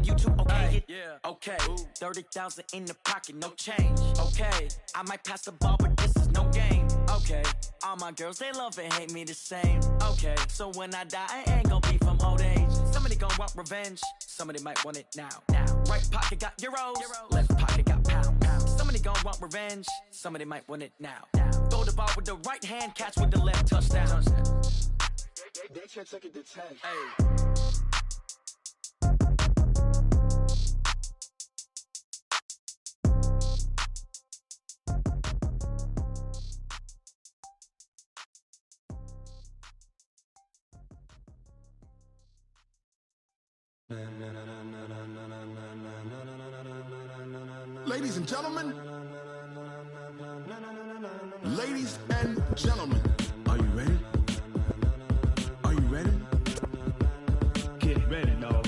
you two okay it? Yeah. Okay. 30,000 in the pocket, no change. Okay. I might pass the ball, but this is no game. Okay. All my girls, they love and hate me the same. Okay. So when I die, I ain't gon' be from old age. Somebody gon' want revenge. Somebody might want it now. Right pocket got euros. Left pocket got pounds. Somebody gon' want revenge. Somebody might want it now. Throw the ball with the right hand, catch with the left, touchdown. They can't take it to 10. Hey. Ladies and gentlemen, ladies and gentlemen, are you ready? Are you ready? Get ready, dog.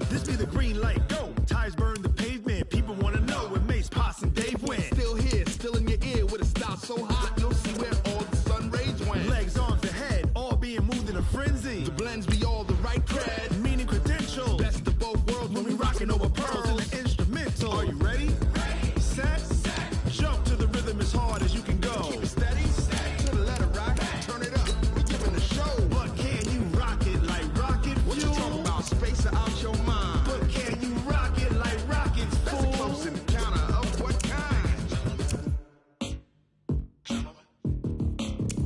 This be the green light, go. Tires burn the pavement. People wanna know where Mace, Poss, and Dave went. Still here, still in your ear with a style so hot, you'll see where all the sun rays went. Legs, arms, and head, all being moved in a frenzy. The blends be all the right cred, meaning credentials. Best of both worlds when we rockin' over pearls in the instrumental. Are you ready? Set, jump to the rhythm as hard as you can go. Keep it steady, to the letter rock, turn it up, we giving a show. But can you rock it like rocket fuel? What you talking about, space or out your mind? But can you rock it like rockets, fool? That's a close encounter of what kind?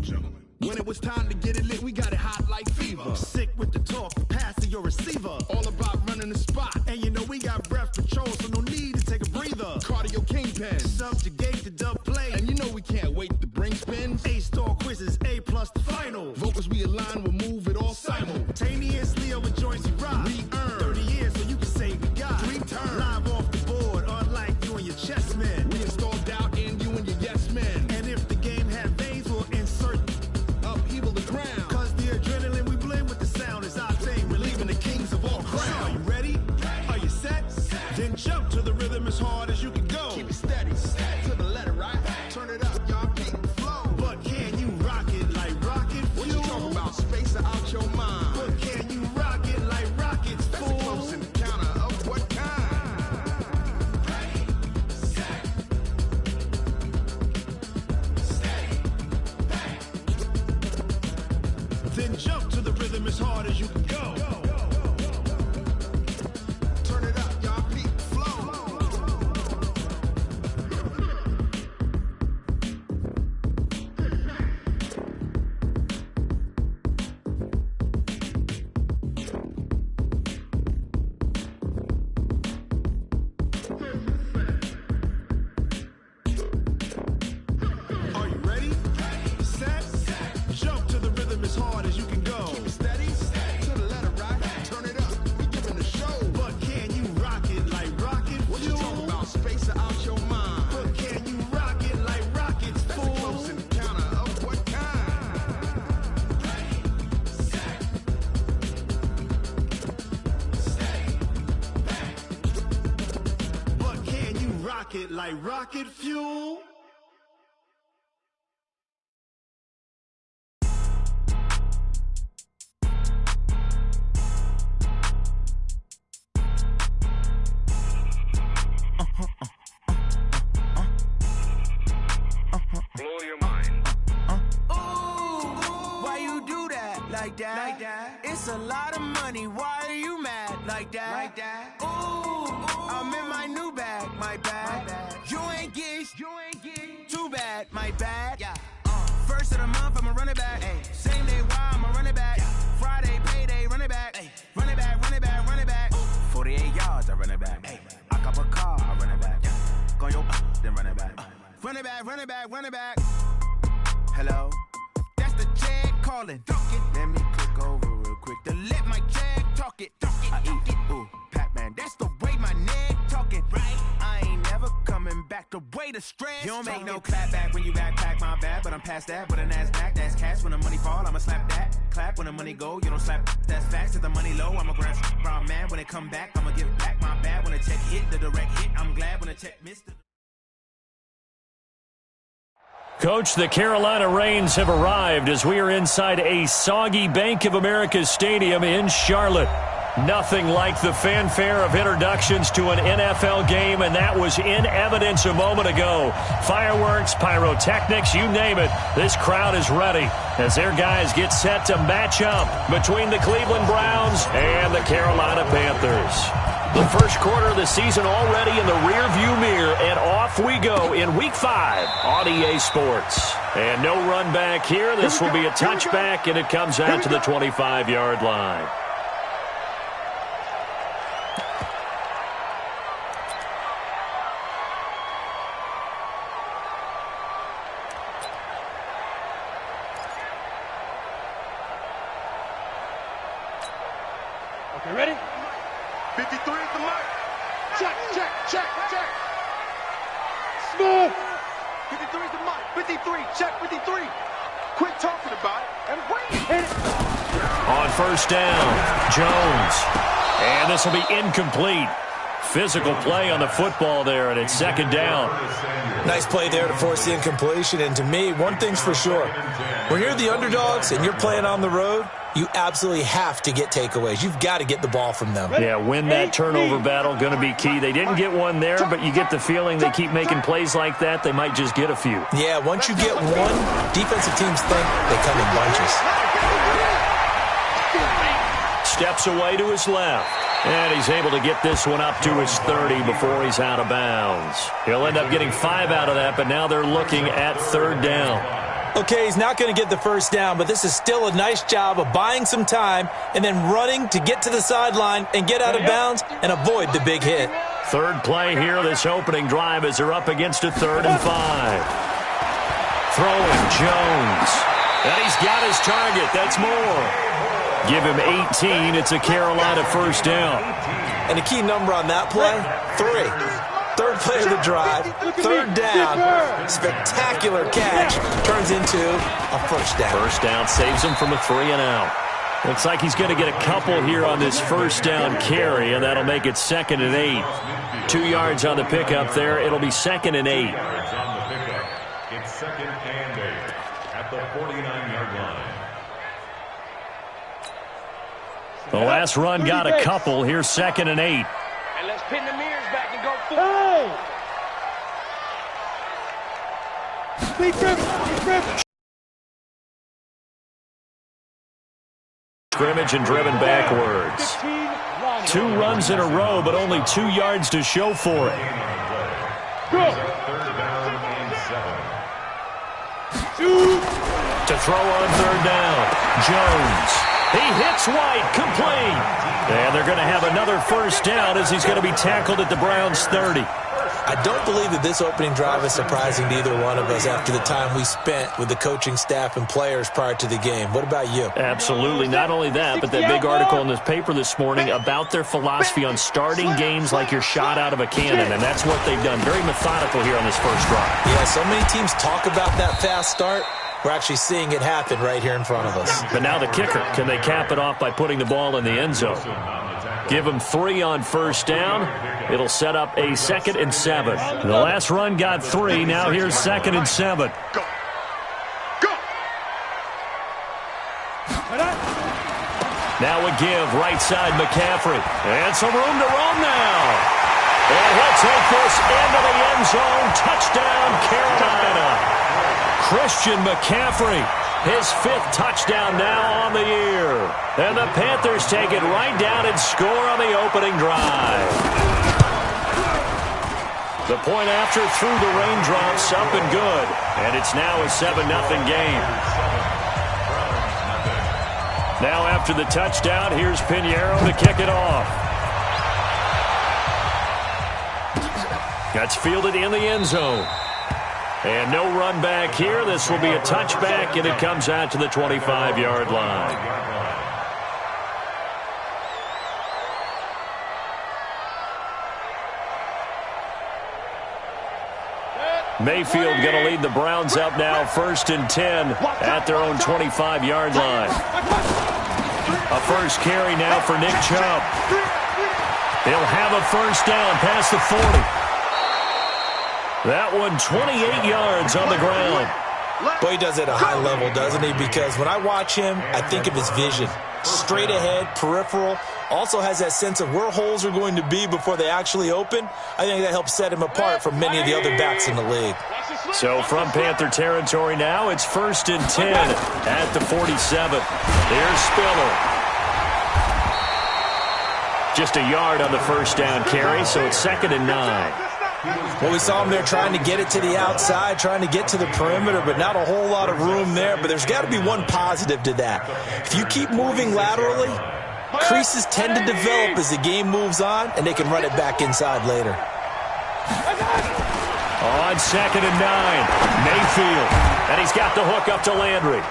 Gentlemen. When it was time to get it lit, we got it hot like fever. Sick with the talk, pass to your receiver. All about running the spot, and you know we got breath patrol, so no need to take a breather. Cardio kingpin, subjugate the dub play, and you know we can't wait to bring spins. A-star quizzes, A+ the final. Vocals we align, we'll move it all simultaneously over joints we rock. We earn 30 years, so you can say we got 3 turns. Live off the board, unlike you and your chess men. We install doubt in you and your yes men. And if the game had veins, we'll insert upheaval the ground. Cause the adrenaline we blend with the sound is our thing, relieving the kings of all crowns. So are you ready? Are you set? Then jump to the rhythm as hard as you can go. Keep it steady, to the letter right. Turn it up, y'all keep the flow. But can you rock it like rocket fuel? What you talking about, space or out your mind? But can you rock it like rockets, fool? That's a close encounter of what kind? Then jump to the rhythm as hard as you can go. Turn it up, y'all peak flow. Are you ready? Set, jump to the rhythm as hard as you can go. Keep it steady, to the letter right. Turn it up, we giving a show. But can you rock it like rocket fuel? What you talking about, space or out your mind? But can you rock it like rockets, fool? That's a close encounter of what kind? But can you rock it like rocket fuel? Blow your mind. Why you do that like that? It's a lot of money. Why are you mad like that? I'm in my new bag, my bad. You ain't get too bad, my bad. First of the month, I'ma run it back. Same day, why I'ma run it back. Friday, payday, run it back. Run it back, run it back, run it back. 48 yards, I run it back. I cop a car, I run it back. Go your then run it back. Run it back, run it back, run it back. Hello? That's the jag calling. Let me click over real quick to let my jag talk it. I eat it, ooh, Pac-Man. That's the way my neck talking. Right? I ain't never coming back the way way to stress. You don't make no clap back when you backpack, my bad. But I'm past that, but a NASDAQ, that's cash. When the money fall, I'ma slap that. Clap when the money go, you don't slap. That's facts. To the money low, I'ma grab brown man. When it come back, I'ma give back my bad. When the check hit, the direct hit, I'm glad when the check missed. Coach, the Carolina Rains have arrived as we are inside a soggy Bank of America Stadium in Charlotte. Nothing like the fanfare of introductions to an NFL game, and that was in evidence a moment ago. Fireworks, pyrotechnics, you name it. This crowd is ready as their guys get set to match up between the Cleveland Browns and the Carolina Panthers. The first quarter of the season already in the rearview mirror, and off we go in Week 5 on EA Sports. And no run back here. This will be a touchback, and it comes out to the 25-yard line. Okay, ready? 53 is the mark. Check. Smooth. 53 is the mark. 53, check 53. Quit talking about it and wait. Hit it. On first down, Jones. And this will be incomplete. Physical play on the football there, and it's second down. Nice play there to force the incompletion. And to me, one thing's for sure. When you're the underdogs and you're playing on the road, you absolutely have to get takeaways. You've got to get the ball from them. Yeah, win that turnover battle, going to be key. They didn't get one there, but you get the feeling they keep making plays like that, they might just get a few. Yeah, once you get one, defensive teams think they come in bunches. Steps away to his left. And he's able to get this one up to his 30 before he's out of bounds. He'll end up getting 5 out of that, but now they're looking at third down. Okay, he's not going to get the first down, but this is still a nice job of buying some time and then running to get to the sideline and get out of bounds and avoid the big hit. Third play here, this opening drive as they're up against a 3rd and 5. Throwing Jones. And he's got his target. That's more. Give him 18. It's a Carolina first down. And the key number on that play, 3. Third play of the drive, third down, spectacular catch, turns into a first down. First down saves him from a 3 and out. Looks like he's going to get a couple here on this first down carry, and that'll make it 2nd and 8. 2 yards on the pickup there. It'll be 2nd and 8. It's 2nd and 8 at the 49-yard line. The last run got a couple. Here's 2nd and 8. And let's pin the mirrors back and go forward. Hey! Scrimmage and driven backwards. 2 runs in a row, but only 2 yards to show for it. Go! Third down and 7. To throw on third down, Jones. He hits White, complete. And they're going to have another first down as he's going to be tackled at the Browns' 30. I don't believe that this opening drive is surprising to either one of us after the time we spent with the coaching staff and players prior to the game. What about you? Absolutely. Not only that, but that big article in this paper this morning about their philosophy on starting games like you're shot out of a cannon, and that's what they've done. Very methodical here on this first drive. Yeah, so many teams talk about that fast start. We're actually seeing it happen right here in front of us. But now the kicker. Can they cap it off by putting the ball in the end zone? Give them 3 on first down. It'll set up a 2nd and 7. The last run got 3. Now here's 2nd and 7. Go. Now a give, right side McCaffrey. And some room to roam now. And he'll take this into the end zone. Touchdown, Carolina. Christian McCaffrey, his 5th touchdown now on the year. And the Panthers take it right down and score on the opening drive. The point after through the raindrops, up and good. And it's now a 7-0 game. Now after the touchdown, here's Pinheiro to kick it off. That's fielded in the end zone. And no run back here. This will be a touchback, and it comes out to the 25-yard line. Mayfield going to lead the Browns up now, 1st and 10 at their own 25-yard line. A first carry now for Nick Chubb. He'll have a first down past the 40. That one 28 yards on the ground. Boy, he does it at a high level, doesn't he? Because when I watch him, I think of his vision. Straight ahead, peripheral. Also has that sense of where holes are going to be before they actually open. I think that helps set him apart from many of the other backs in the league. So from Panther territory now, it's 1st and 10 at the 47. Here's Spiller. Just a yard on the first down carry, so it's 2nd and 9. Well, we saw him there trying to get it to the outside, trying to get to the perimeter, but not a whole lot of room there. But there's got to be one positive to that. If you keep moving laterally, creases tend to develop as the game moves on, and they can run it back inside later. On 2nd and 9, Mayfield. And he's got the hook up to Landry.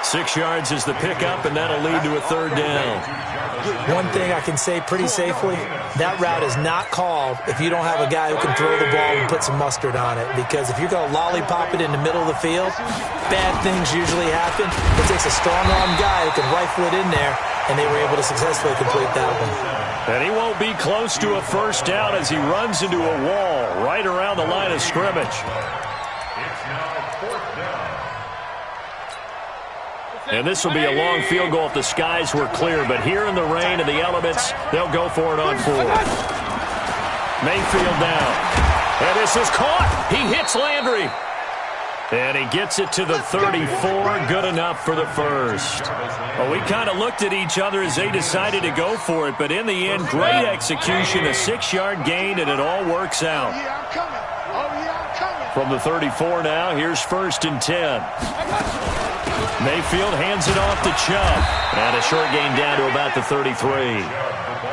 6 yards is the pickup, and that'll lead to a 3rd down. One thing I can say pretty safely, that route is not called if you don't have a guy who can throw the ball and put some mustard on it. Because if you're going to lollipop it in the middle of the field, bad things usually happen. It takes a strong-arm guy who can rifle it in there, and they were able to successfully complete that one. And he won't be close to a first down as he runs into a wall right around the line of scrimmage. It's now 4th down. And this will be a long field goal if the skies were clear. But here in the rain and the elements, they'll go for it on 4th. Mayfield down. And this is caught. He hits Landry. And he gets it to the 34. Good enough for the first. Well, we kind of looked at each other as they decided to go for it. But in the end, great execution, a 6-yard gain, and it all works out. From the 34 now, here's 1st and 10. Mayfield hands it off to Chubb. And a short gain down to about the 33.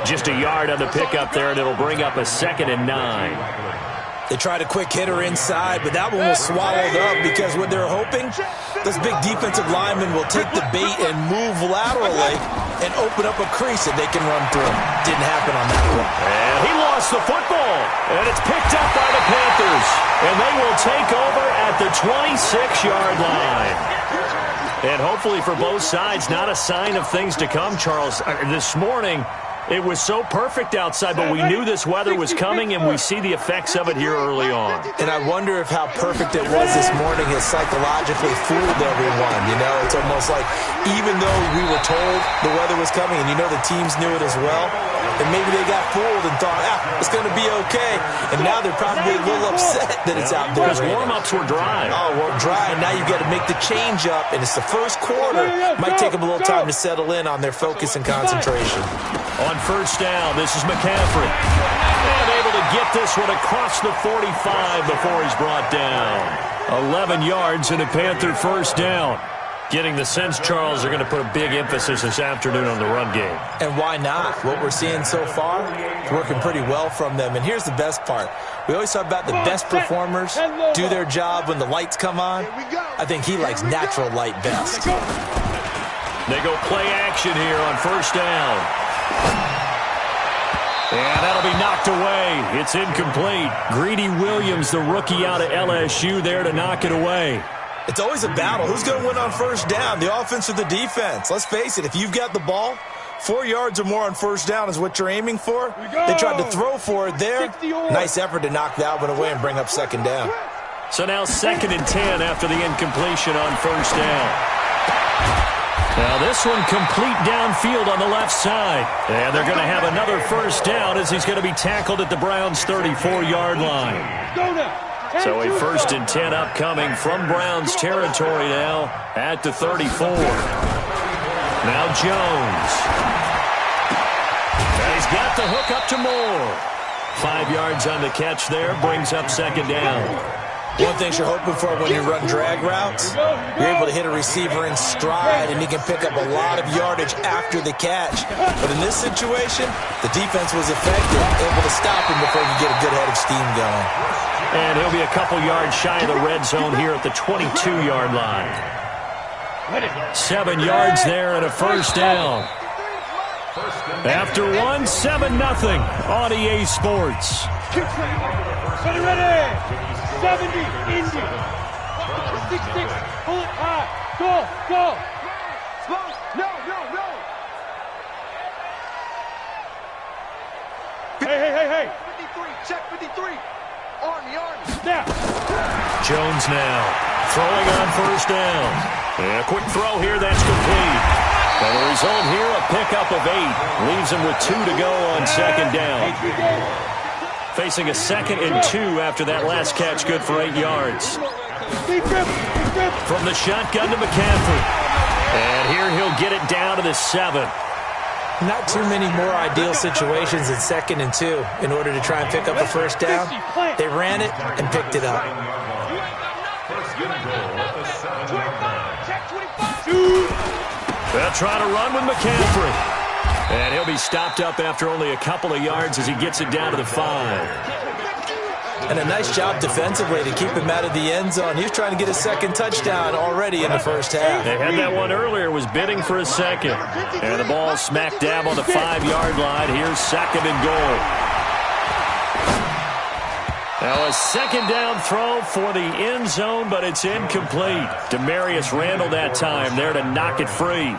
Just a yard on the pickup there, and it'll bring up a 2nd and 9. They tried a quick hitter inside, but that one was swallowed up because what they're hoping, this big defensive lineman will take the bait and move laterally and open up a crease that they can run through. Didn't happen on that one. And he lost the football, and it's picked up by the Panthers. And they will take over at the 26-yard line. And hopefully for both sides, not a sign of things to come, Charles. This morning, it was so perfect outside, but we knew this weather was coming, and we see the effects of it here early on. And I wonder if how perfect it was this morning has psychologically fooled everyone. You know, it's almost like even though we were told the weather was coming, and you know the teams knew it as well, and maybe they got fooled and thought, it's going to be okay. And now they're probably a little upset that it's out there. Because warm-ups were dry. Oh, well, dry. Now you've got to make the change up, and it's the first quarter. Might take them a little time to settle in on their focus and concentration. On first down, this is McCaffrey. And able to get this one across the 45 before he's brought down. 11 yards and a Panther first down. Getting the sense, Charles, they're going to put a big emphasis this afternoon on the run game. And why not? What we're seeing so far is working pretty well from them. And here's the best part. We always talk about the best performers do their job when the lights come on. I think he likes natural light best. They go play action here on first down. And that'll be knocked away. It's incomplete. Greedy Williams, the rookie out of LSU, there to knock it away. It's always a battle. Who's going to win on first down, the offense or the defense? Let's face it, if you've got the ball, 4 yards or more on first down is what you're aiming for. They tried to throw for it there. Nice effort to knock that one away and bring up second down. So now 2nd and 10 after the incompletion on first down. Now this one complete downfield on the left side. And they're going to have another first down as he's going to be tackled at the Browns' 34-yard line. So a 1st and 10 upcoming from Browns territory now at the 34. Now Jones. And he's got the hook up to Moore. 5 yards on the catch there, brings up second down. One thing you're hoping for when you run drag routes, you're able to hit a receiver in stride, and he can pick up a lot of yardage after the catch. But in this situation, the defense was effective, able to stop him before he could get a good head of steam going. And he'll be a couple yards shy of the red zone here at the 22-yard line. 7 yards there and a first down. After one, 7-0 on EA Sports. Ready, ready. 70, Indy. 66, pull it high. Go, go. No. Hey. 53, check 53. Army. Snap. Jones now throwing on first down. And a quick throw here, that's complete. And the result here, a pickup of 8. Leaves him with 2 to go on second down. Facing a 2nd and 2 after that last catch, good for 8 yards. From the shotgun to McCaffrey. And here he'll get it down to the 7. Not too many more ideal situations in 2nd and 2 in order to try and pick up a first down. They ran it and picked it up. They'll try to run with McCaffrey. And he'll be stopped up after only a couple of yards as he gets it down to the 5. And a nice job defensively to keep him out of the end zone. He was trying to get his 2nd touchdown already in the first half. They had that one earlier, was bidding for a 2nd. And the ball smack dab on the 5-yard line. Here's 2nd and goal. Now a 2nd down throw for the end zone, but it's incomplete. Demarius Randall that time there to knock it free.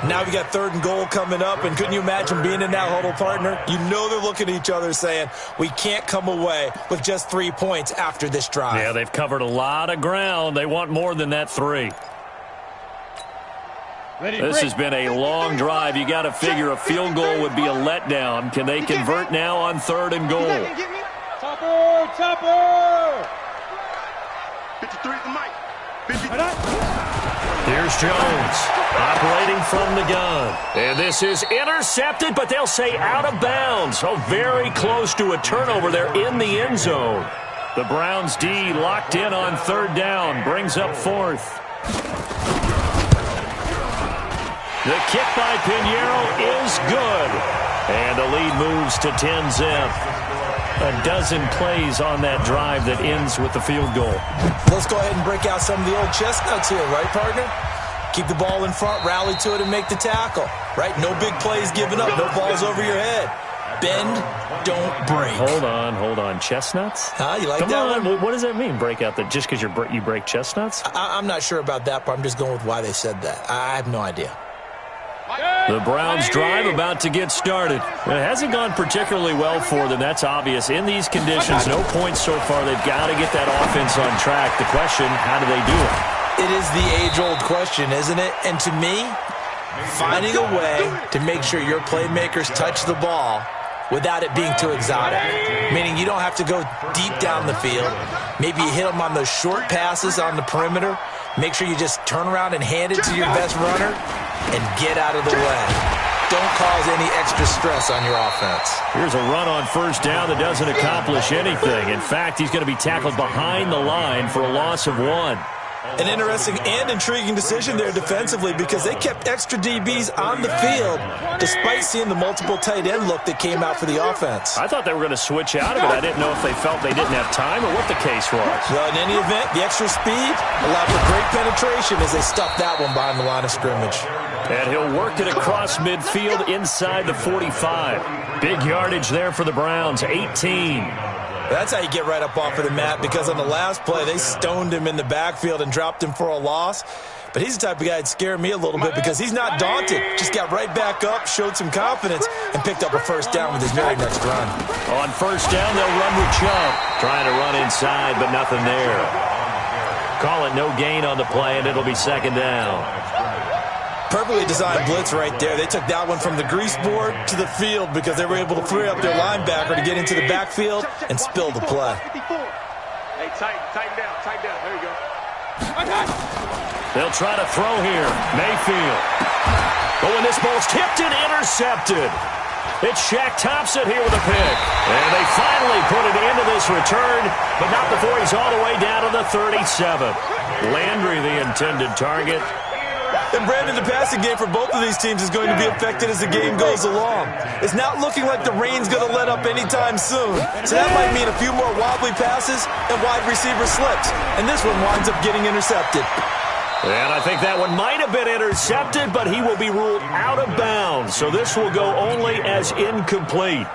Now we got 3rd and goal coming up, and couldn't you imagine being in that huddle, partner? You know they're looking at each other saying, we can't come away with just 3 points after this drive. Yeah, they've covered a lot of ground. They want more than that 3. This has been a long drive. You got to figure a field goal would be a letdown. Can they convert now on 3rd and goal? Topper! 53 at the mic. Here's Jones operating from the gun. And this is intercepted, but they'll say out of bounds. So very close to a turnover there in the end zone. The Browns D locked in on 3rd down. Brings up 4th. The kick by Pinheiro is good. And the lead moves to 10-zip. A dozen plays on that drive that ends with the field goal. Let's go ahead and break out some of the old chestnuts here, right, partner? Keep the ball in front, rally to it, and make the tackle, right? No big plays given up, no balls over your head. Bend, don't break. Hold on. Chestnuts? Huh? You like Come that on. one? What does that mean, break out? That just because you break chestnuts? I'm not sure about that, but I'm just going with why they said that. I have no idea. The Browns drive about to get started. It hasn't gone particularly well for them. That's obvious. In these conditions, no points so far. They've got to get that offense on track. The question, how do they do it? It is the age-old question, isn't it? And to me, finding a way to make sure your playmakers touch the ball without it being too exotic. Meaning you don't have to go deep down the field. Maybe you hit them on those short passes on the perimeter. Make sure you just turn around and hand it to your best runner and get out of the way. Don't cause any extra stress on your offense. Here's a run on first down that doesn't accomplish anything. In fact, he's going to be tackled behind the line for a loss of 1. An interesting and intriguing decision there defensively because they kept extra DBs on the field despite seeing the multiple tight end look that came out for the offense. I thought they were going to switch out of it. I didn't know if they felt they didn't have time or what the case was. Well, in any event, the extra speed allowed for great penetration as they stuffed that one behind the line of scrimmage. And he'll work it across midfield inside the 45. Big yardage there for the Browns, 18. That's how you get right up off of the mat because on the last play, they stoned him in the backfield and dropped him for a loss. But he's the type of guy that scared me a little bit because he's not daunted. Just got right back up, showed some confidence, and picked up a first down with his very next run. On first down, they'll run with Chubb. Trying to run inside, but nothing there. Call it no gain on the play, and it'll be 2nd down. Perfectly designed blitz right there. They took that one from the grease board to the field because they were able to free up their linebacker to get into the backfield and spill the play. Hey, tighten down. There you go. They'll try to throw here. Mayfield. Oh, and this ball's tipped and intercepted. It's Shaq Thompson here with a pick. And they finally put it into this return, but not before he's all the way down to the 37. Landry, the intended target. And Brandon, the passing game for both of these teams is going to be affected as the game goes along. It's not looking like the rain's going to let up anytime soon. So that might mean a few more wobbly passes and wide receiver slips. And this one winds up getting intercepted. And I think that one might have been intercepted, but he will be ruled out of bounds. down, so this will go only as incomplete.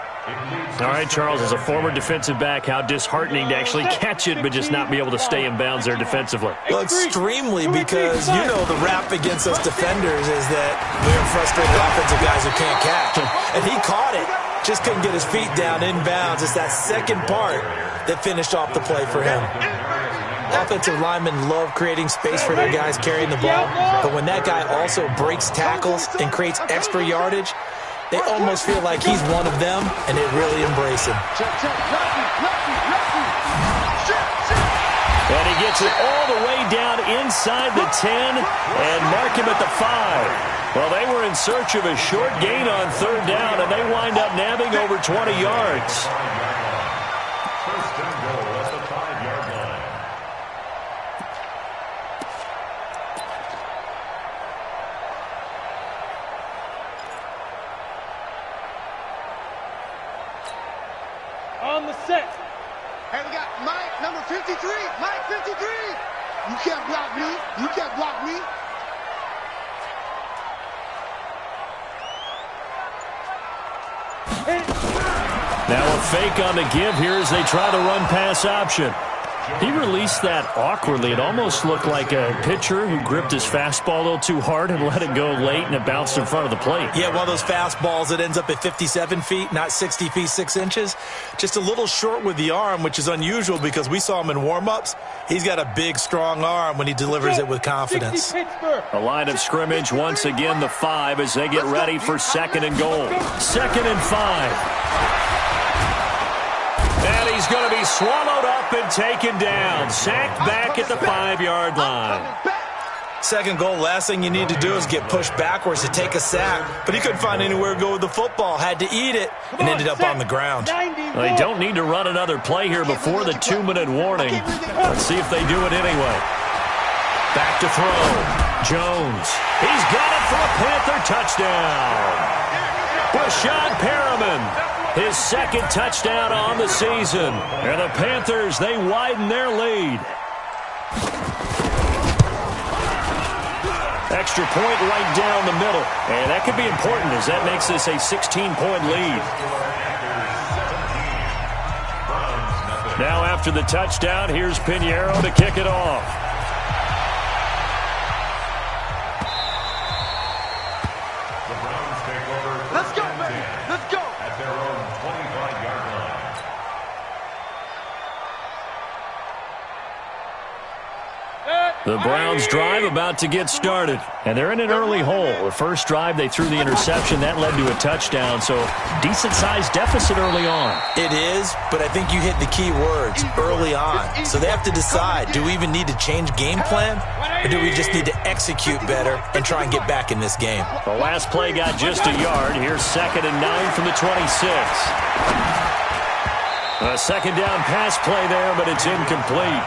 All right, Charles, as a former defensive back, how disheartening to actually catch it but just not be able to stay in bounds there defensively. Well, extremely, because you know the rap against us defenders is that we're frustrated offensive guys who can't catch. And he caught it, just couldn't get his feet down in bounds. It's that second part that finished off the play for him. Offensive linemen love creating space for their guys carrying the ball, but when that guy also breaks tackles and creates extra yardage, they almost feel like he's one of them, and they really embrace him. And he gets it all the way down inside the 10 and mark him at the 5. Well, they were in search of a short gain on third down, and they wind up nabbing over 20 yards. First and goal at the 5-yard line. On the set. Hey, we got Mike, number 53. Mike, 53. You can't block me. You can't block me. Now a fake on the give here as they try the run-pass option. He released that awkwardly. It almost looked like a pitcher who gripped his fastball a little too hard and let it go late, and it bounced in front of the plate. Yeah, one of those fastballs that ends up at 57 feet, not 60 feet, 6 inches. Just a little short with the arm, which is unusual because we saw him in warm-ups. He's got a big, strong arm when he delivers it with confidence. A line of scrimmage, once again the 5 as they get ready for second and goal. 2nd and 5. And he's going to be swallowed up and taken down. Sacked back at the 5-yard line. Second goal, last thing you need to do is get pushed backwards to take a sack. But he couldn't find anywhere to go with the football. Had to eat it and ended up on the ground. Well, they don't need to run another play here before the 2-minute warning. Let's see if they do it anyway. Back to throw. Jones. He's got it for a Panther touchdown. Rashad Perriman. His second touchdown on the season. And the Panthers, they widen their lead. Extra point right down the middle. And that could be important as that makes this a 16-point lead. Now after the touchdown, here's Pinheiro to kick it off. Let's go, baby. Let's go. At their own 25-yard line. The Browns drive about to get started. And they're in an early hole. The first drive, they threw the interception. That led to a touchdown. So decent-sized deficit early on. It is, but I think you hit the key words, early on. So they have to decide, do we even need to change game plan? Or do we just need to execute better and try and get back in this game? The last play got just a yard. Here's 2nd and 9 from the 26. A second down pass play there, but it's incomplete.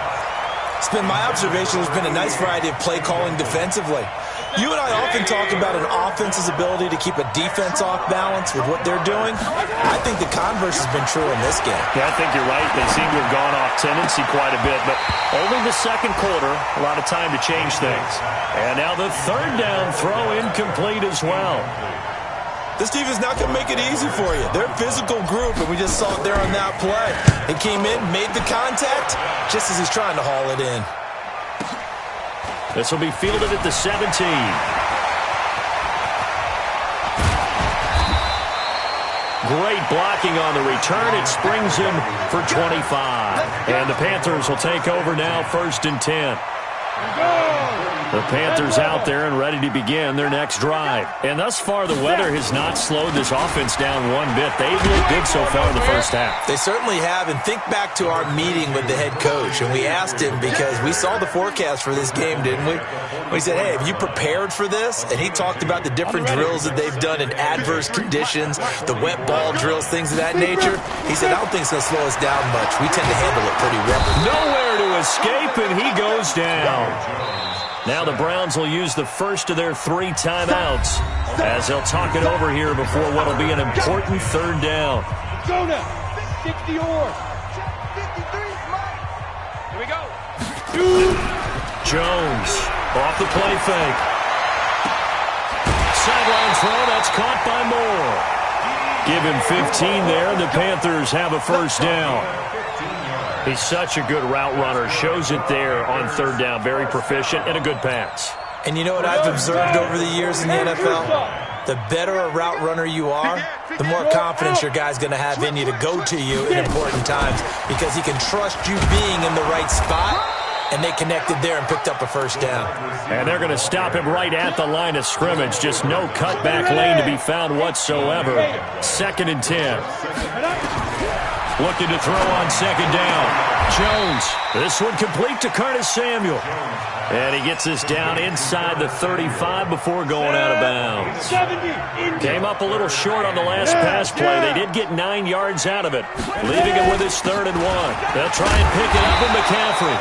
It's been my observation there's been a nice variety of play calling defensively. You and I often talk about an offense's ability to keep a defense off balance with what they're doing. I think the converse has been true in this game. Yeah, I think you're right. They seem to have gone off tendency quite a bit, but only the second quarter, a lot of time to change things. And now the third down throw incomplete as well. This defense not going to make it easy for you. They're a physical group, and we just saw it there on that play. He came in, made the contact, just as he's trying to haul it in. This will be fielded at the 17. Great blocking on the return. It springs him for 25. And the Panthers will take over now, 1st and 10. The Panthers out there and ready to begin their next drive. And thus far, the weather has not slowed this offense down one bit. They've looked good so far in the first half. They certainly have. And think back to our meeting with the head coach. And we asked him because we saw the forecast for this game, didn't we? We said, hey, have you prepared for this? And he talked about the different drills that they've done in adverse conditions, the wet ball drills, things of that nature. He said, I don't think it's going to slow us down much. We tend to handle it pretty well. Nowhere to escape, and he goes down. Now the Browns will use the first of their 3 timeouts as they'll talk it over here before what will be an important third down. Go now. 60 or. Here we go. Jones off the play fake. sideline throw. That's caught by Moore. Give him 15 there, and the Panthers have a first down. He's such a good route runner. Shows it there on third down. Very proficient and a good pass. And you know what I've observed over the years in the NFL? The better a route runner you are, the more confidence your guy's going to have in you to go to you in important times because he can trust you being in the right spot, and they connected there and picked up a first down. And they're going to stop him right at the line of scrimmage. Just no cutback lane to be found whatsoever. 2nd and 10. Looking to throw on 2nd down. Jones. This one complete to Curtis Samuel. And he gets this down inside the 35 before going out of bounds. Came up a little short on the last pass play. They did get 9 yards out of it, leaving him with his 3rd and 1. They'll try and pick it up with McCaffrey.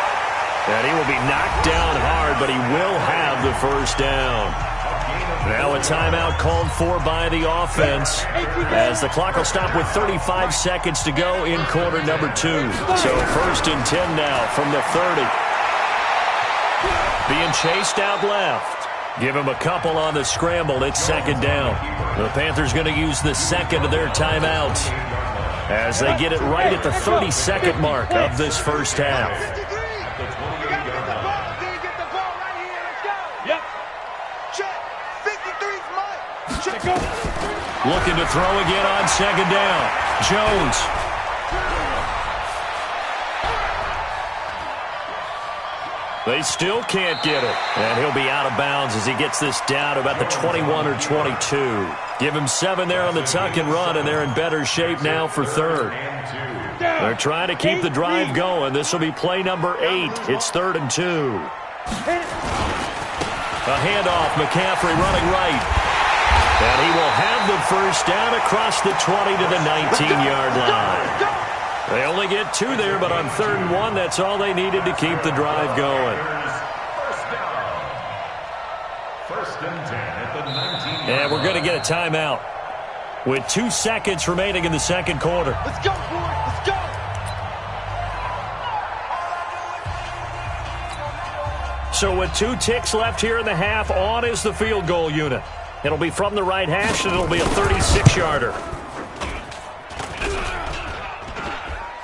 And he will be knocked down hard, but he will have the first down. Now a timeout called for by the offense as the clock will stop with 35 seconds to go in quarter number 2. So 1st and 10 now from the 30. Being chased out left. Give him a couple on the scramble. It's 2nd down. The Panthers going to use the 2nd of their timeouts as they get it right at the 30-second mark of this first half. Looking to throw again on 2nd down. Jones. They still can't get it. And he'll be out of bounds as he gets this down about the 21 or 22. Give him 7 there on the tuck and run, and they're in better shape now for 3rd. They're trying to keep the drive going. This will be play number 8. It's 3rd and 2. A handoff. McCaffrey running right. And he will have the first down across the 20 to the 19-yard line. They only get 2 there, but on 3rd and 1, that's all they needed to keep the drive going. First and 10 at the 19. And we're going to get a timeout with 2 seconds remaining in the second quarter. Let's go, boys. Let's go. So with 2 ticks left here in the half, on is the field goal unit. It'll be from the right hash, and it'll be a 36-yarder.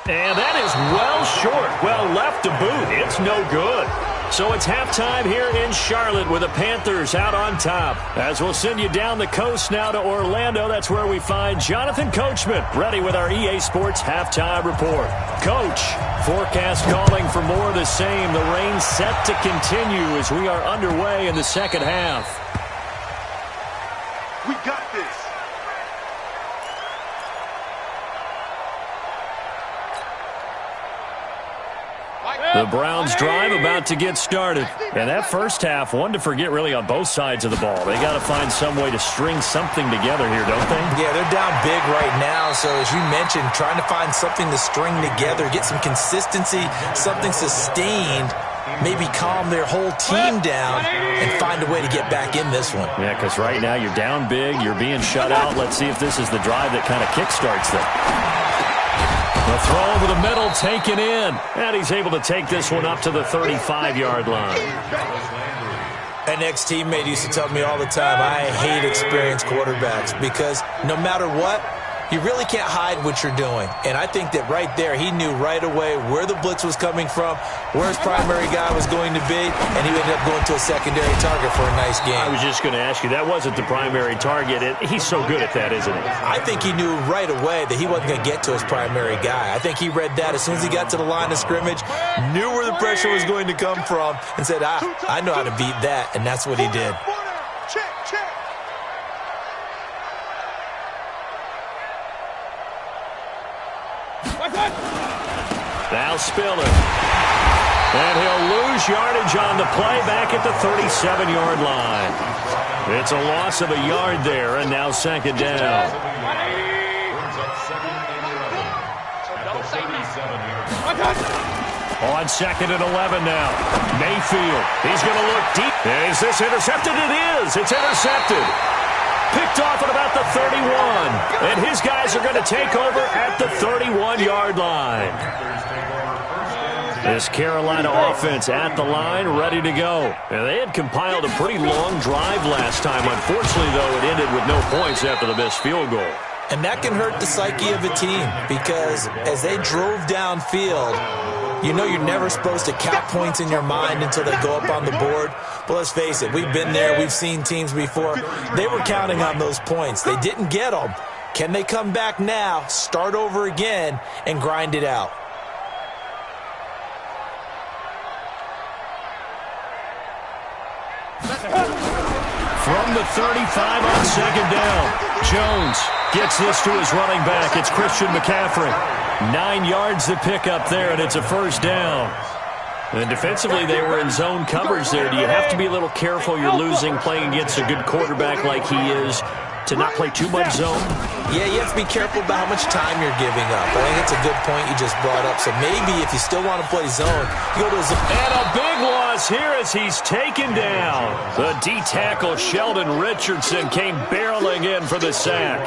And that is well short. Well left to boot. It's no good. So it's halftime here in Charlotte with the Panthers out on top. As we'll send you down the coast now to Orlando, that's where we find Jonathan Coachman ready with our EA Sports halftime report. Coach, forecast calling for more of the same. The rain set to continue as we are underway in the second half. We got this. The Browns drive about to get started. And that first half, one to forget really on both sides of the ball. They got to find some way to string something together here, don't they? Yeah, they're down big right now. So as you mentioned, trying to find something to string together, get some consistency, something sustained, maybe calm their whole team down and find a way to get back in this one. Yeah, because right now you're down big, you're being shut out. Let's see if this is the drive that kind of kickstarts them. The throw over the middle taken in. And he's able to take this one up to the 35-yard line. An ex-teammate used to tell me all the time, I hate experienced quarterbacks because no matter what, you really can't hide what you're doing. And I think that right there, he knew right away where the blitz was coming from, where his primary guy was going to be, and he ended up going to a secondary target for a nice game. I was just going to ask you, that wasn't the primary target. He's so good at that, isn't he? I think he knew right away that he wasn't going to get to his primary guy. I think he read that as soon as he got to the line of scrimmage, knew where the pressure was going to come from, and said, I know how to beat that, and that's what he did. Now Spiller. And he'll lose yardage on the play back at the 37-yard line. It's a loss of a yard there, and now second down. On 2nd and 11 now. Mayfield. He's going to look deep. And is this intercepted? It is. It's intercepted. Picked off at about the 31. And his guys are going to take over at the 31-yard line. This Carolina offense at the line, ready to go. And they had compiled a pretty long drive last time. Unfortunately, though, it ended with no points after the missed field goal. And that can hurt the psyche of a team because as they drove downfield, you know you're never supposed to count points in your mind until they go up on the board. But let's face it, we've been there. We've seen teams before. They were counting on those points. They didn't get them. Can they come back now, start over again, and grind it out? From the 35 on second down, Jones gets this to his running back. It's Christian McCaffrey. 9 yards to pick up there, and it's a first down. And defensively, they were in zone coverage there. Do you have to be a little careful? You're losing, playing against a good quarterback like he is, to not play too much zone? Yeah, you have to be careful about how much time you're giving up. I think it's a good point you just brought up. So maybe if you still want to play zone, you go to zone. And a big loss here as he's taken down. The D-tackle Sheldon Richardson came barreling in for the sack.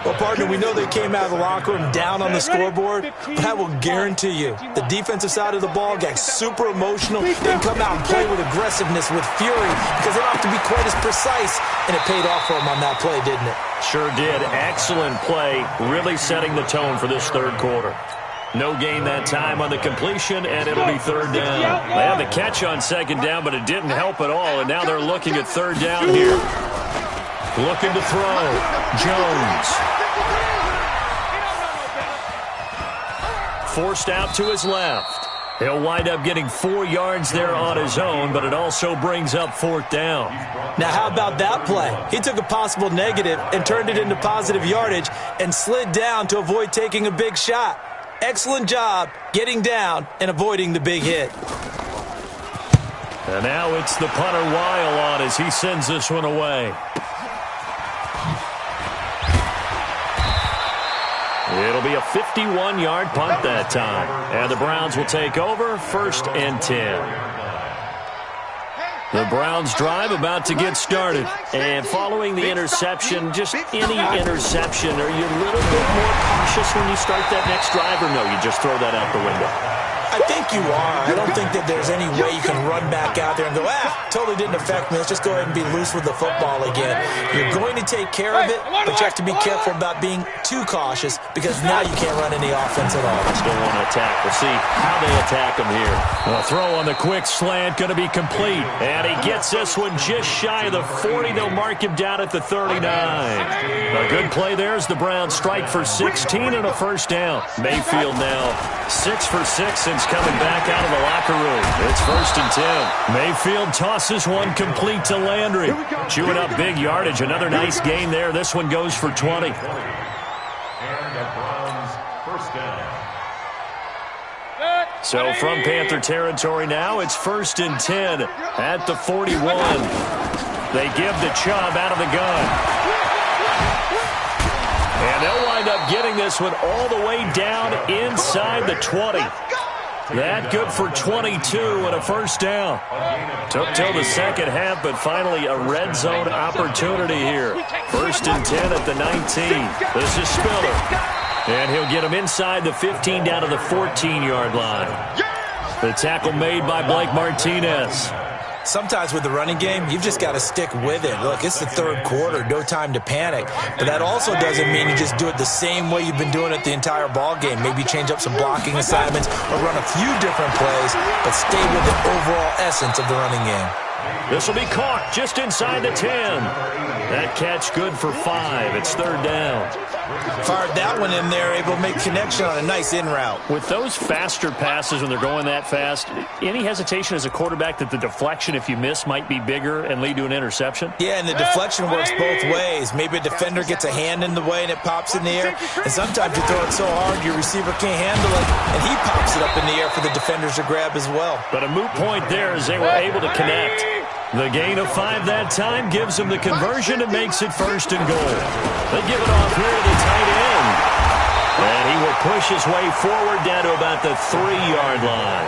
Well, partner, we know they came out of the locker room down on the scoreboard, but I will guarantee you the defensive side of the ball got super emotional. They can come out and play with aggressiveness, with fury, because they don't have to be quite as precise, and it paid off for them on that play, didn't it? Sure did. Excellent play, really setting the tone for this third quarter. No gain that time on the completion, and it'll be third down. They had the catch on second down, but it didn't help at all, and now they're looking at third down here. Looking to throw. Jones. Forced out to his left. He'll wind up getting 4 yards there on his own, but it also brings up fourth down. Now, how about that play? He took a possible negative and turned it into positive yardage and slid down to avoid taking a big shot. Excellent job getting down and avoiding the big hit. And now it's the punter Weil on as he sends this one away. It'll be a 51-yard punt that time. And the Browns will take over, 1st and 10. The Browns drive about to get started. And following the interception, just any interception, are you a little bit more cautious when you start that next drive, or no, you just throw that out the window? I think you are. I don't think that there's any way you can run back out there and go, totally didn't affect me. Let's just go ahead and be loose with the football again. You're going to take care of it, but you have to be careful about being too cautious because now you can't run any offense at all. Still want to attack. We'll see how they attack him here. The throw on the quick slant going to be complete. And he gets this one just shy of the 40. They'll mark him down at the 39. A good play there as the Browns strike for 16 and a first down. Mayfield now 6 for 6 since coming back out of the locker room. It's 1st and 10. Mayfield tosses one complete to Landry. Chewing up big yardage. Another nice gain there. This one goes for 20. And the Browns first down. So from Panther territory now, it's 1st and 10 at the 41. They give to Chubb out of the gun. And they'll wind up getting this one all the way down inside the 20. That good for 22 and a first down. Took till the second half, but finally a red zone opportunity here. 1st and 10 at the 19. This is Spiller. And he'll get him inside the 15 down to the 14-yard line. The tackle made by Blake Martinez. Sometimes with the running game, you've just got to stick with it. Look, it's the third quarter, no time to panic. But that also doesn't mean you just do it the same way you've been doing it the entire ball game. Maybe change up some blocking assignments or run a few different plays, but stay with the overall essence of the running game. This will be caught just inside the 10. That catch good for 5. It's third down. Fired that one in there, able to make connection on a nice in route. With those faster passes when they're going that fast, any hesitation as a quarterback that the deflection, if you miss, might be bigger and lead to an interception? Yeah, and the deflection works both ways. Maybe a defender gets a hand in the way and it pops in the air, and sometimes you throw it so hard your receiver can't handle it, and he pops it up in the air for the defenders to grab as well. But a moot point there as they were able to connect. The gain of 5 that time gives them the conversion and makes it 1st and goal. They give it off here to the tight end. And he will push his way forward down to about the 3-yard line.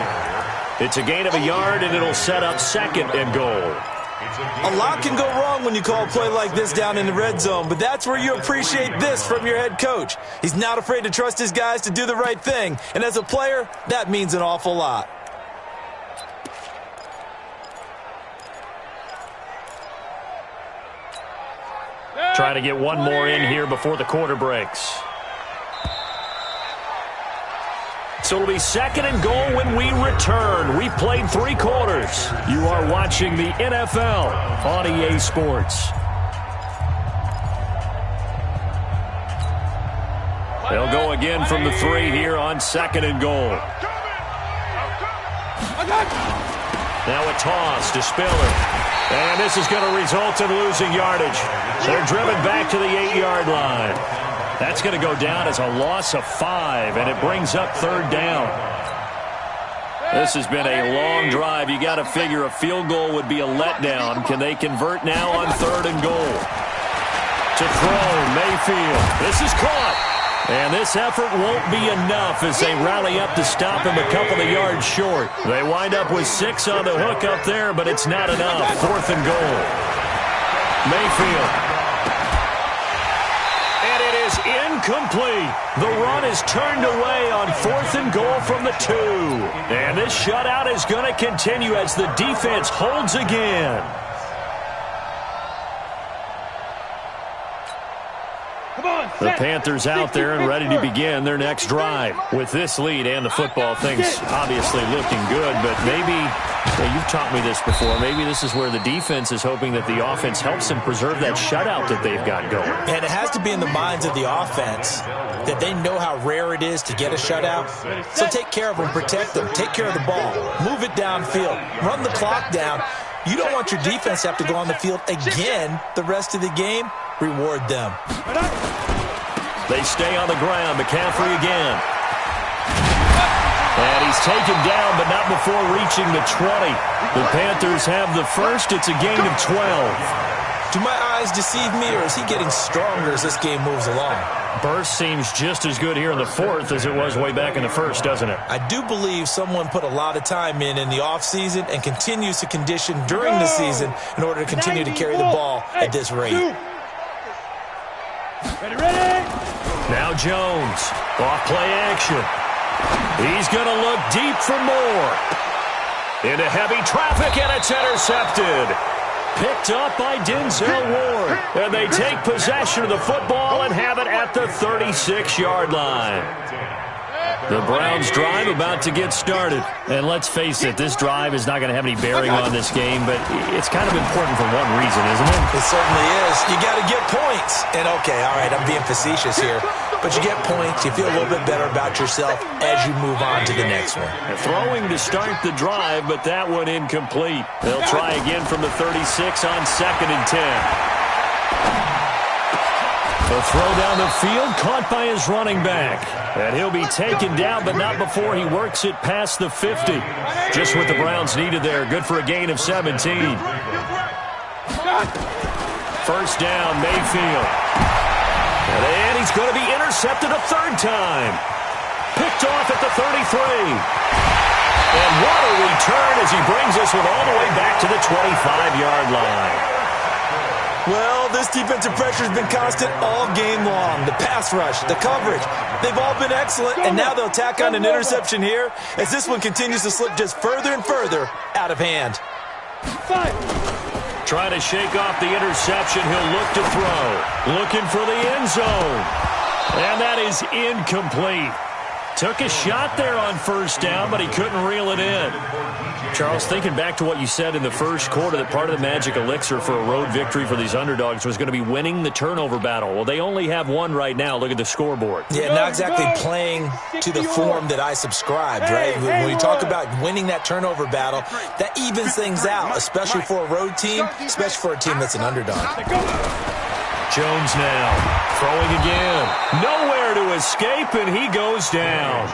It's a gain of a yard, and it'll set up 2nd and goal. A lot can go wrong when you call a play like this down in the red zone, but that's where you appreciate this from your head coach. He's not afraid to trust his guys to do the right thing, and as a player, that means an awful lot. Trying to get one more in here before the quarter breaks. So it'll be 2nd and goal when we return. We've played 3 quarters. You are watching the NFL on EA Sports. They'll go again from the 3 here on 2nd and goal. Now a toss to Spiller. And this is going to result in losing yardage. They're driven back to the 8-yard line. That's going to go down as a loss of 5, and it brings up 3rd down. This has been a long drive. You got to figure a field goal would be a letdown. Can they convert now on 3rd and goal? To throw, Mayfield. This is caught. And this effort won't be enough as they rally up to stop him a couple of yards short. They wind up with 6 on the hook up there, but it's not enough. 4th and goal. Mayfield. And it is incomplete. The run is turned away on 4th and goal from the 2. And this shutout is going to continue as the defense holds again. The Panthers out there and ready to begin their next drive. With this lead and the football, things obviously looking good, but maybe, you've taught me this before, maybe this is where the defense is hoping that the offense helps them preserve that shutout that they've got going. And it has to be in the minds of the offense that they know how rare it is to get a shutout. So take care of them, protect them, take care of the ball, move it downfield, run the clock down. You don't want your defense to have to go on the field again the rest of the game. Reward them. They stay on the ground. McCaffrey again. And he's taken down, but not before reaching the 20. The Panthers have the first. It's a gain of 12. Do my eyes deceive me, or is he getting stronger as this game moves along? Burst seems just as good here in the 4th as it was way back in the 1st, doesn't it? I do believe someone put a lot of time in the offseason and continues to condition during the season in order to continue to carry the ball at this rate. Ready. Now Jones. Off play action. He's going to look deep for more. Into heavy traffic, and it's intercepted. Picked up by Denzel Ward. And they take possession of the football and have it at the 36-yard line. The Browns drive about to get started. And let's face it, this drive is not going to have any bearing on this game, but it's kind of important for one reason, isn't it? It certainly is. You got to get points. And, okay, all right, I'm being facetious here. But you get points, you feel a little bit better about yourself as you move on to the next one. Throwing to start the drive, but that one incomplete. They'll try again from the 36 on 2nd and 10. The throw down the field, caught by his running back. And he'll be taken down, but not before he works it past the 50. Just what the Browns needed there. Good for a gain of 17. First down, Mayfield. And he's going to be intercepted a 3rd time. Picked off at the 33. And what a return as he brings this one all the way back to the 25-yard line. Well, this defensive pressure has been constant all game long. The pass rush, the coverage, they've all been excellent, and now they'll tack on an interception here as this one continues to slip just further and further out of hand. Trying to shake off the interception, he'll look to throw. Looking for the end zone. And that is incomplete. Took a shot there on 1st down, but he couldn't reel it in. Charles, thinking back to what you said in the 1st quarter, that part of the magic elixir for a road victory for these underdogs was going to be winning the turnover battle. Well, they only have one right now. Look at the scoreboard. Yeah, not exactly playing to the form that I subscribed, right? When you talk about winning that turnover battle, that evens things out, especially for a road team, especially for a team that's an underdog. Jones now, throwing again. Nowhere to escape, and he goes down.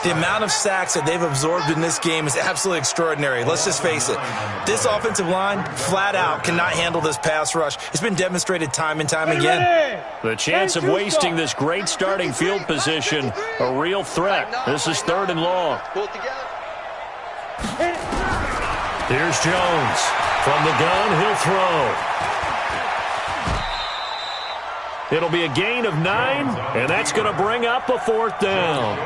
The amount of sacks that they've absorbed in this game is absolutely extraordinary. Let's just face it. This offensive line, flat out, cannot handle this pass rush. It's been demonstrated time and time again. The chance of wasting this great starting field position, a real threat. This is 3rd and long. Here's Jones. From the gun, he'll throw. It'll be a gain of 9, and that's going to bring up a 4th down.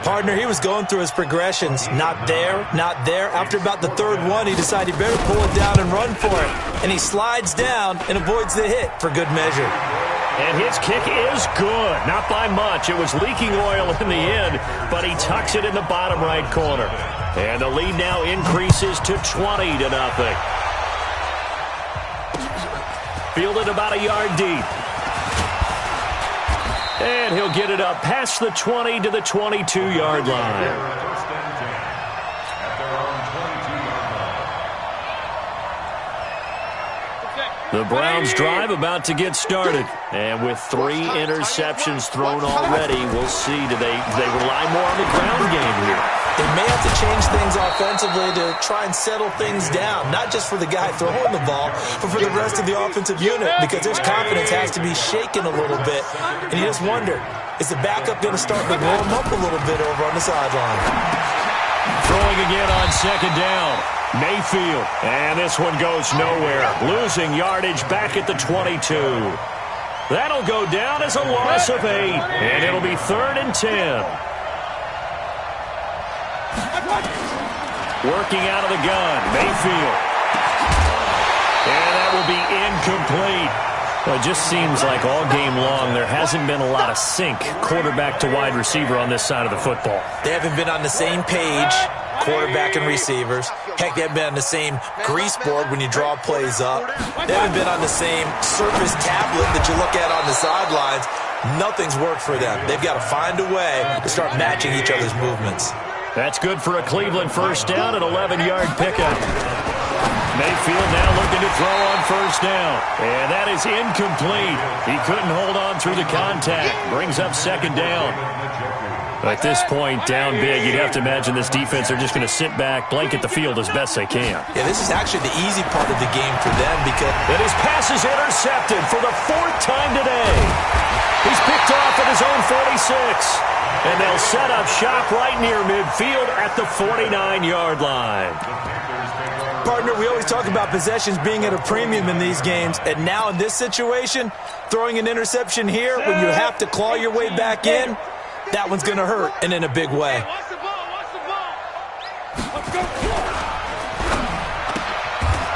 Partner, he was going through his progressions. Not there, not there. After about the third one, he decided he better pull it down and run for it. And he slides down and avoids the hit for good measure. And his kick is good. Not by much. It was leaking oil in the end, but he tucks it in the bottom right corner. And the lead now increases to 20-0. Fielded about a yard deep. And he'll get it up past the 20 to the 22-yard line. The Browns drive about to get started. And with 3 interceptions thrown already, we'll see. Do they rely more on the ground game here? They may have to change things offensively to try and settle things down, not just for the guy throwing the ball, but for the rest of the offensive unit, because their confidence has to be shaken a little bit. And you just wonder, is the backup going to start to warm up a little bit over on the sideline? Throwing again on second down. Mayfield, and this one goes nowhere. Losing yardage back at the 22. That'll go down as a loss of 8, and it'll be 3rd and 10. Working out of the gun, Mayfield. And that will be incomplete. Well, it just seems like all game long there hasn't been a lot of sync quarterback to wide receiver on this side of the football. They haven't been on the same page, quarterback and receivers. Heck, they haven't been on the same grease board when you draw plays up. They haven't been on the same surface tablet that you look at on the sidelines. Nothing's worked for them. They've got to find a way to start matching each other's movements. That's good for a Cleveland first down, an 11-yard pickup. Mayfield now looking to throw on first down. And that is incomplete. He couldn't hold on through the contact. Brings up second down. At this point, down big, you'd have to imagine this defense are just going to sit back, blanket the field as best they can. Yeah, this is actually the easy part of the game for them because... And his pass is intercepted for the 4th time today. He's picked off at his own 46. And they'll set up shop right near midfield at the 49-yard line. Partner, we always talk about possessions being at a premium in these games, and now in this situation, throwing an interception here when you have to claw your way back in, that one's going to hurt, and in a big way.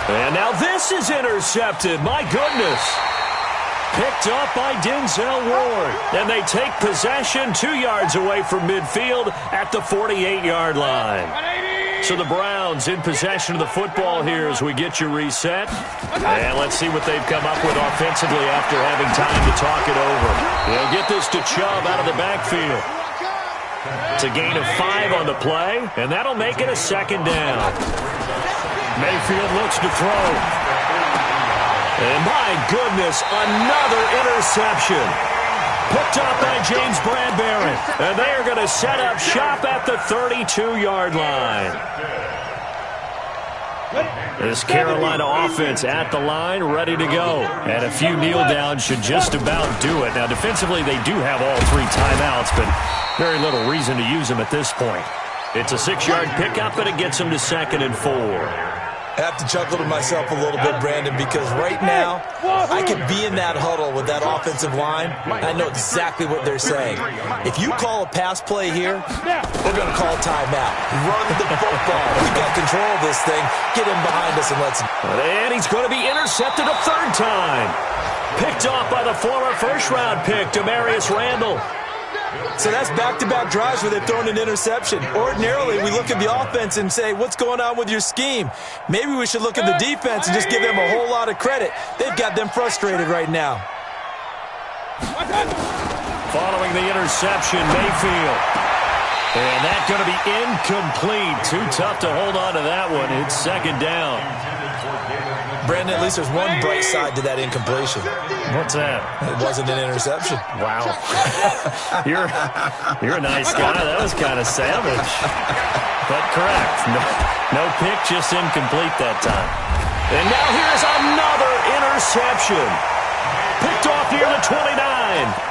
And now this is intercepted. My goodness. Picked up by Denzel Ward. And they take possession 2 yards away from midfield at the 48-yard line. So the Browns in possession of the football here as we get you reset. And let's see what they've come up with offensively after having time to talk it over. They'll get this to Chubb out of the backfield. It's a gain of 5 on the play, and that'll make it a second down. Mayfield looks to throw. And my goodness, another interception. Picked up by James Bradbury. And they are going to set up shop at the 32-yard line. This Carolina offense at the line, ready to go. And a few kneel downs should just about do it. Now, defensively, they do have all 3 timeouts, but very little reason to use them at this point. It's a 6-yard pickup, and it gets them to 2nd and 4. I have to chuckle to myself a little bit, Brandon, because right now I could be in that huddle with that offensive line. I know exactly what they're saying. If you call a pass play here, they're going to call timeout. Run the football. We've got control of this thing. Get him behind us and let's... And he's going to be intercepted a 3rd time. Picked off by the former first-round pick, Demarius Randall. So that's back-to-back drives where they've thrown an interception. Ordinarily, we look at the offense and say, what's going on with your scheme? Maybe we should look at the defense and just give them a whole lot of credit. They've got them frustrated right now. Following the interception, Mayfield. And that's going to be incomplete. Too tough to hold on to that one. It's 2nd down. Brandon, at least there's one bright side to that incompletion. What's that? It wasn't an interception. Wow. You're a nice guy. That was kind of savage. But correct. No pick, just incomplete that time. And now here's another interception. Picked off near the 29.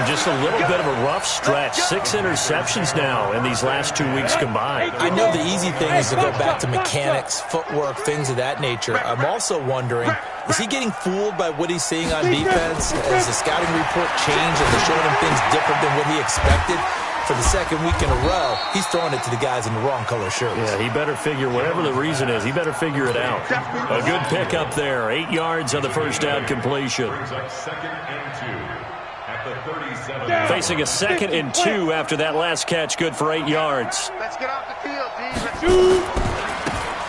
Just a little bit of a rough stretch. 6 interceptions now in these last 2 weeks combined. I know the easy thing is to go back to mechanics, footwork, things of that nature. I'm also wondering, is he getting fooled by what he's seeing on defense? Has the scouting report changed and they're showing him things different than what he expected? for the second week in a row, he's throwing it to the guys in the wrong color shirts. Yeah, he better figure, whatever the reason is, he better figure it out. A good pickup there. 8 yards on the first down completion. Facing a 2nd and 2 after that last catch, good for 8 yards. Let's get off the field, D.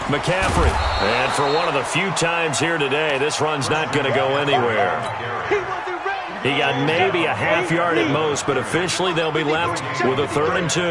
McCaffrey. And for one of the few times here today, this run's not going to go anywhere. He got maybe a half yard at most, but officially they'll be left with a 3rd and 2.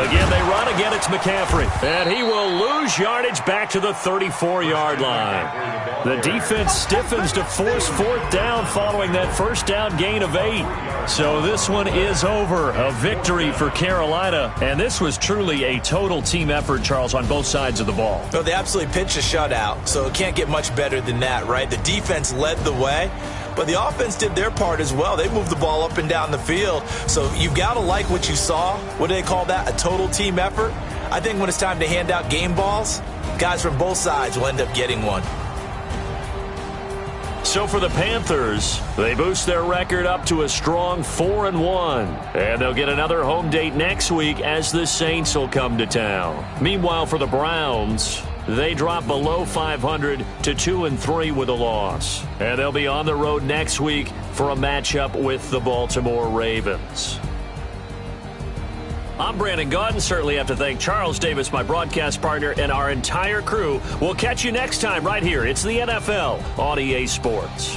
Again, they run. Again, it's McCaffrey. And he will lose yardage back to the 34-yard line. The defense stiffens to force 4th down following that first down gain of 8. So this one is over. A victory for Carolina. And this was truly a total team effort, Charles, on both sides of the ball. Well, they absolutely pitched a shutout, so it can't get much better than that, right? The defense led the way, but the offense did their part as well. They moved the ball up and down the field. So you've got to like what you saw. What do they call that? A total team effort? I think when it's time to hand out game balls, guys from both sides will end up getting one. So for the Panthers, they boost their record up to a strong 4-1. And they'll get another home date next week as the Saints will come to town. Meanwhile, for the Browns, they drop below 500 to 2-3 with a loss. And they'll be on the road next week for a matchup with the Baltimore Ravens. I'm Brandon Gaudin. Certainly have to thank Charles Davis, my broadcast partner, and our entire crew. We'll catch you next time right here. It's the NFL on EA Sports.